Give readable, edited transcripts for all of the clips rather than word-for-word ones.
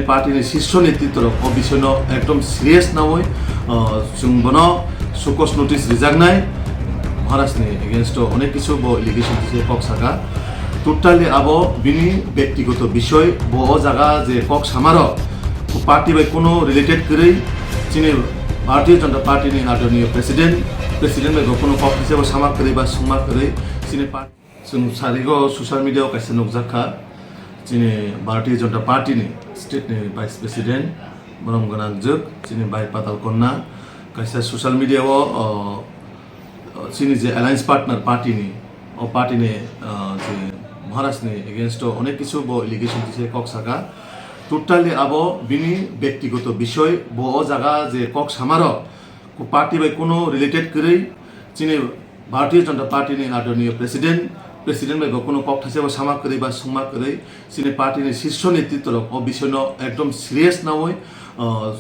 party शीर्ष नेतृत्व विषय एकदम सीरियस नवै जों सुकस नोटिस रिजागनाय महाराष्ट्रनि एगेन्स्ट अनेक किछु एलिगेशन दिसे कक सागा टोटाली आबो बिनि व्यक्तिगत विषय बो जागा जे कक सामार पार्टी बाय कोनो रिलेटेड करै चिनि भारतीय जनता पार्टी नि आदरणीय प्रेसिडेंट बाय कोनो कक हिसाब सामा करै बा सुमा करै चिनि पार्टी जों सारिगो सोशल मीडिया कासे नगजाखा चिनि भारतीय जनता पार्टी नि स्टेट नि वाइस प्रेसिडेंट बरम गनांजोक चिनि बाय पाताल कन्ना कासे सोशल मीडिया चिनि जे अलायंस पार्टनर पार्टी नि जे महाराष्ट्र नि एगेन्स्ट अनेक किछु एलिगेशन दिसे कक सागा टोटाली आबो बिनि व्यक्तिगत विषय बो जागा जे कक सामार पार्टी बाय कोनो रिलेटेड करै चिनि भारतीय जनता पार्टी नि आदरणीय प्रेसिडेंट बाय कोनो कक थासेबा सामा करै बा सुमा करै चिनि पार्टी शीर्ष नेतृत्व विषय एकदम सीरियस नवै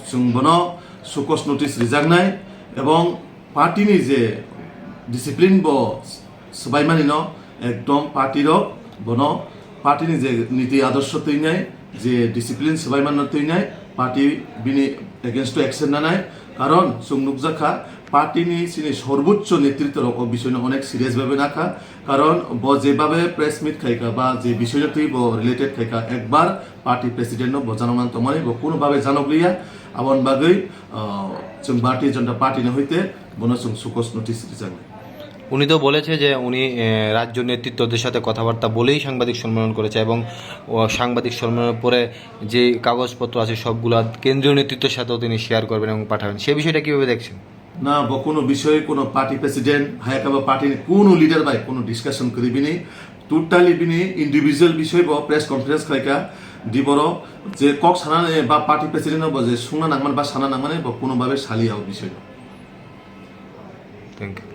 जों सुकस नोटिस रिजागनाय एवं पार्टी नि जे डिसिप्लिन बो सबायमानि न एकदम पार्टी बनो पार्टी नि जे नीति आदर्श तैनाय जे डिसिप्लिन सबायमान तैनाय पार्टी बिनि एगेन्स्ट एक्शन नानाय कारण जों नुकजाखा पार्टी नि सिनि सर्वोच्च नेतृत्व विषय अनेक सीरियस भावे नाखा कारण ब जेबाबे प्रेस मीट खाइका बा जे विषय तै ब रिलेटेड खाइका एक बार पार्टी प्रेसिडेंट ब जानामान तमानि ब कोनो भावे जानगलिया आबन बागै जों भारतीय जनता पार्टी न হইতে বনো जों सुकस नोटिस रिजागनाय উনি তো বলেছে যে উনি রাজ্য নেতৃত্বদের সাথে কথাবার্তা বলেই সাংবাদিক সম্মেলন করেছে এবং সাংবাদিক সম্মেলনের পরে যে কাগজপত্র আছে সবগুলো কেন্দ্রীয় নেতৃত্বের সাথেও তিনি শেয়ার করবেন এবং পাঠাবেন সেই বিষয়টা কিভাবে দেখছেন না কোনো বিষয়ে কোনো পার্টি প্রেসিডেন্ট হায়াকাবা পার্টি কোনো লিডার বাই কোনো ডিসকাশন করিবিনি টোটালি বিনি ইন্ডিভিজুয়াল বিষয় ব প্রেস কনফারেন্স খাইকা দিবর যে কক সানা বা পার্টি প্রেসিডেন্ট ব যে সুংনা নাংমান বা সানা নাংমানে ব কোনো ভাবে সালিয়াও বিষয় থ্যাংক ইউ